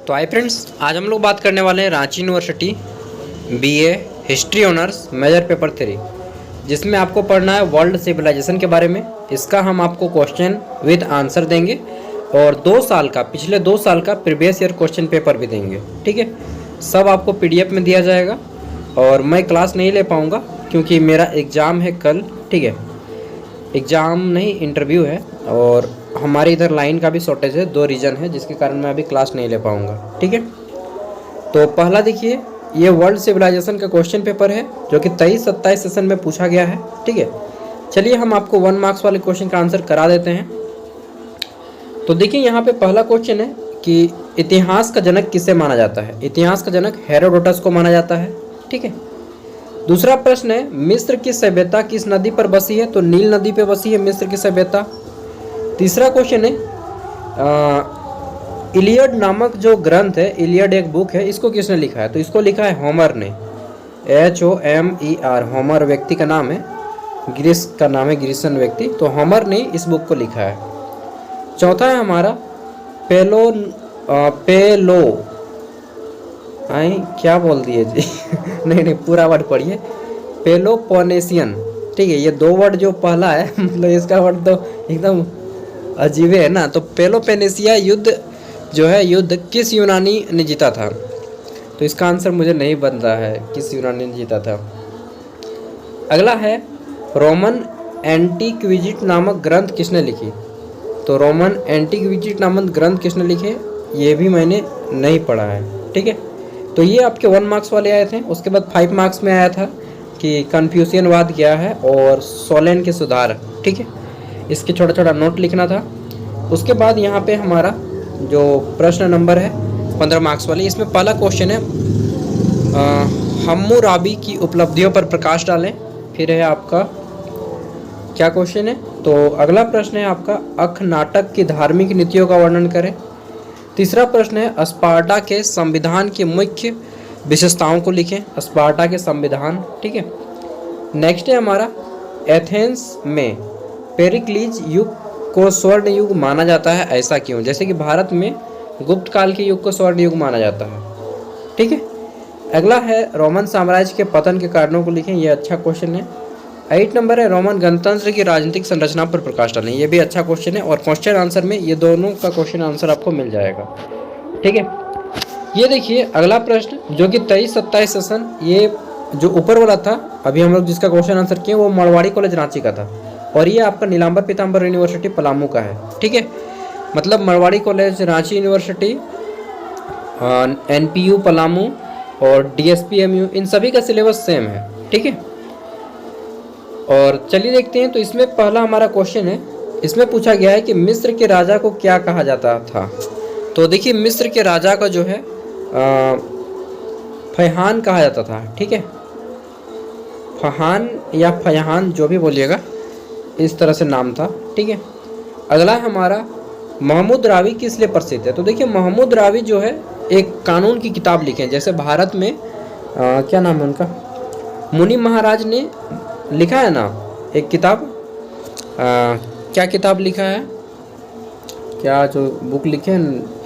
तो hi friends, आज हम लोग बात करने वाले हैं Ranchi university BA history honours major paper 3, जिसमें आपको पढ़ना है वर्ल्ड सिविलाइजेशन के बारे में। इसका हम आपको क्वेश्चन विद आंसर देंगे और 2 साल का, पिछले 2 साल का प्रीवियस ईयर क्वेश्चन पेपर भी देंगे। ठीक है, सब आपको पीडीएफ में दिया जाएगा और मैं क्लास नहीं ले पाऊँगा क्योंकि मेरा एग्ज़ाम है कल। ठीक है, एग्ज़ाम नहीं, इंटरव्यू है और हमारे इधर लाइन का भी शॉर्टेज है, 2 रीज़न है जिसके कारण मैं अभी क्लास नहीं ले पाऊँगा। ठीक है, तो पहला देखिए, ये वर्ल्ड सिविलाइजेशन का क्वेश्चन पेपर है जो कि 23-27 सेशन में पूछा गया है। ठीक है, चलिए हम आपको 1 मार्क्स वाले क्वेश्चन का आंसर करा देते हैं। तो देखिए, यहाँ पे पहला क्वेश्चन है कि इतिहास का जनक किसे माना जाता है। इतिहास का जनक हेरोडोटस को माना जाता है। ठीक है, दूसरा प्रश्न है, मिस्र की सभ्यता किस नदी पर बसी है। तो नील नदी पर बसी है मिस्र की सभ्यता। तीसरा क्वेश्चन है, इलियड नामक जो ग्रंथ है, इलियड एक बुक है, इसको किसने लिखा है। तो इसको लिखा है होमर ने, HOMER। होमर व्यक्ति का नाम है, ग्रीस का नाम है, ग्रीसन व्यक्ति। तो होमर ने इस बुक को लिखा है। चौथा है हमारा पेलो आई क्या बोल दिए जी नहीं पूरा वर्ड पढ़िए, पेलोपोनेशियन। ठीक है, ये 2 वर्ड जो पहला है मतलब इसका वर्ड तो एकदम अजीब है ना। तो पेलोपोनेशिया युद्ध जो है, युद्ध किस यूनानी ने जीता था। तो इसका आंसर मुझे नहीं बन रहा है, किस यूनानी ने जीता था। अगला है, रोमन एंटीक्विजिट नामक ग्रंथ किसने लिखी। तो रोमन एंटीक्विजिट नामक ग्रंथ किसने लिखे, ये भी मैंने नहीं पढ़ा है। ठीक है, तो ये आपके 1 मार्क्स वाले आए थे। उसके बाद 5 मार्क्स में आया था कि कन्फ्यूशियनवाद क्या है और सोलेन के सुधार। ठीक है, इसके छोटा छोटा नोट लिखना था। उसके बाद यहाँ पे हमारा जो प्रश्न नंबर है 15 मार्क्स वाली, इसमें पहला क्वेश्चन है हम्मुराबी की उपलब्धियों पर प्रकाश डालें। फिर है आपका क्या क्वेश्चन है, तो अगला प्रश्न है आपका अखनाटक की धार्मिक नीतियों का वर्णन करें। तीसरा प्रश्न है स्पार्टा के संविधान की मुख्य विशेषताओं को लिखें, स्पार्टा के संविधान। ठीक है, नेक्स्ट है हमारा एथेंस में पेरिक्लीज युग को स्वर्ण युग माना जाता है, ऐसा क्यों। जैसे कि भारत में गुप्त काल के युग को स्वर्ण युग माना जाता है। ठीक है, अगला है रोमन साम्राज्य के पतन के कारणों को लिखें, ये अच्छा क्वेश्चन है। 8 नंबर है रोमन गणतंत्र की राजनीतिक संरचना पर प्रकाश डालें, ये भी अच्छा क्वेश्चन है और क्वेश्चन आंसर में ये दोनों का क्वेश्चन आंसर आपको मिल जाएगा। ठीक है, ये देखिए अगला प्रश्न जो कि 23-27 सेशन, ये जो ऊपर वाला था अभी हम लोग जिसका क्वेश्चन आंसर किए, वो मरवाड़ी कॉलेज रांची का था और ये आपका नीलांबर पीताम्बर यूनिवर्सिटी पलामू का है। ठीक है, मतलब Marwari college Ranchi university, NPU Palamu और DSPMU, इन सभी का सिलेबस सेम है। ठीक है, और चलिए देखते हैं। तो इसमें पहला हमारा क्वेश्चन है, इसमें पूछा गया है कि मिस्र के राजा को क्या कहा जाता था। तो देखिए, मिस्र के राजा का जो है फयहान कहा जाता था। ठीक है, फहान या फयहान जो भी बोलिएगा, इस तरह से नाम था। ठीक है, अगला है हमारा महमूद रावी किस लिए प्रसिद्ध है। तो देखिए, महमूद रावी जो है एक कानून की किताब लिखे हैं। जैसे भारत में क्या नाम है उनका, मुनि महाराज ने लिखा है ना एक किताब, क्या किताब लिखा है, क्या जो बुक लिखे हैं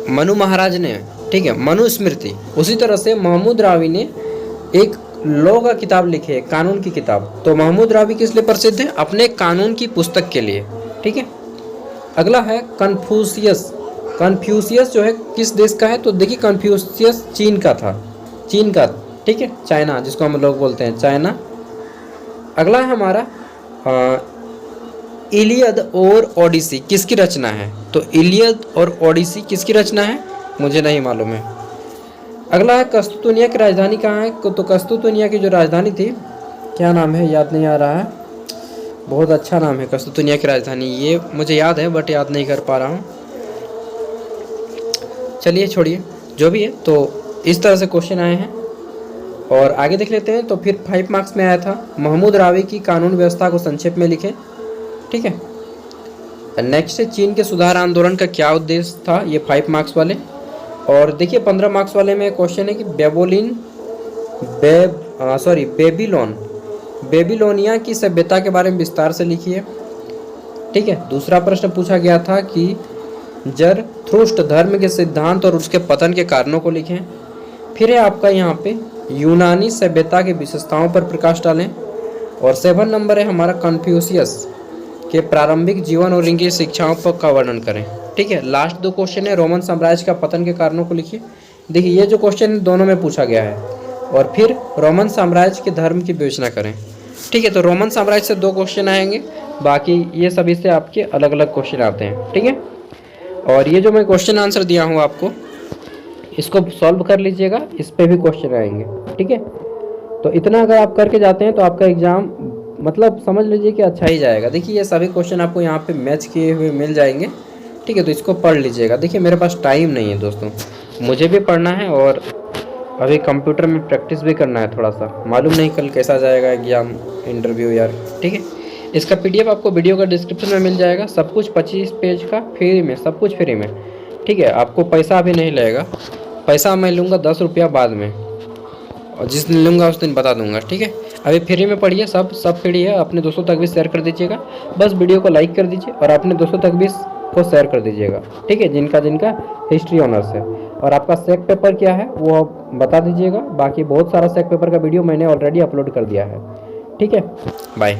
मनु महाराज ने। ठीक है, मनुस्मृति। उसी तरह से महमूद रावी ने एक लॉ का किताब लिखी है, कानून की किताब। तो महमूद रावी किस लिए प्रसिद्ध है, अपने कानून की पुस्तक के लिए। ठीक है, अगला है कन्फ्यूशियस। कन्फ्यूशियस जो है किस देश का है। तो देखिए, कन्फ्यूशियस चीन का था, चीन का। ठीक है, चाइना जिसको हम लोग बोलते हैं, चाइना। अगला है हमारा इलियड और ओडिसी किसकी रचना है। तो इलियड और ओडिसी किसकी रचना है, मुझे नहीं मालूम है। अगला है कस्तुतुनिया की राजधानी कहाँ है। तो कस्तुतुनिया की जो राजधानी थी, क्या नाम है, याद नहीं आ रहा है, बहुत अच्छा नाम है कस्तुतुनिया की राजधानी, ये मुझे याद है बट याद नहीं कर पा रहा हूँ। चलिए छोड़िए, जो भी है। तो इस तरह से क्वेश्चन आए हैं और आगे देख लेते हैं। तो फिर 5 मार्क्स में आया था महमूद रावी की कानून व्यवस्था को संक्षेप में लिखें। ठीक है, नेक्स्ट है चीन के सुधार आंदोलन का क्या उद्देश्य था, ये 5 मार्क्स वाले। और देखिए 15 मार्क्स वाले में क्वेश्चन है कि बेबीलोनिया की सभ्यता के बारे में विस्तार से लिखिए। ठीक है, दूसरा प्रश्न पूछा गया था कि जरथुष्ट्र धर्म के सिद्धांत और उसके पतन के कारणों को लिखें। फिर है आपका यहाँ पे यूनानी सभ्यता की विशेषताओं पर प्रकाश डालें। और 7 नंबर है हमारा कन्फ्यूशियस के प्रारंभिक जीवन और इनकी शिक्षाओं पर का वर्णन करें। ठीक है, लास्ट 2 क्वेश्चन है रोमन साम्राज्य का पतन के कारणों को लिखिए। देखिए ये जो क्वेश्चन दोनों में पूछा गया है। और फिर रोमन साम्राज्य के धर्म की विवेचना करें। ठीक है, तो रोमन साम्राज्य से 2 क्वेश्चन आएंगे, बाकी ये सभी से आपके अलग अलग क्वेश्चन आते हैं। ठीक है, और ये जो मैं क्वेश्चन आंसर दिया हूँ आपको, इसको सॉल्व कर लीजिएगा, इस पे भी क्वेश्चन आएंगे। ठीक है, तो इतना अगर आप करके जाते हैं तो आपका एग्ज़ाम मतलब समझ लीजिए कि अच्छा ही जाएगा। देखिए ये सभी क्वेश्चन आपको यहाँ पे मैच किए हुए मिल जाएंगे। ठीक है, तो इसको पढ़ लीजिएगा। देखिए मेरे पास टाइम नहीं है दोस्तों, मुझे भी पढ़ना है और अभी कंप्यूटर में प्रैक्टिस भी करना है थोड़ा सा। मालूम नहीं कल कैसा जाएगा एग्ज़ाम, इंटरव्यू यार। ठीक है, इसका PDF आपको वीडियो का डिस्क्रिप्शन में मिल जाएगा। सब कुछ 25 पेज का फ्री में, सब कुछ फ्री में। ठीक है, आपको पैसा अभी नहीं लगेगा, पैसा मैं लूँगा 10 रुपया बाद में, और जिस दिन लूँगा उस दिन बता दूंगा। ठीक है, अभी फ्री में पढ़िए, सब फ्री है। अपने दोस्तों तक भी शेयर कर दीजिएगा, बस वीडियो को लाइक कर दीजिए और अपने दोस्तों तक भी को शेयर कर दीजिएगा। ठीक है, जिनका जिनका हिस्ट्री ऑनर्स है। और आपका सेक पेपर क्या है वो आप बता दीजिएगा। बाकी बहुत सारा सेक पेपर का वीडियो मैंने ऑलरेडी अपलोड कर दिया है। ठीक है, बाय।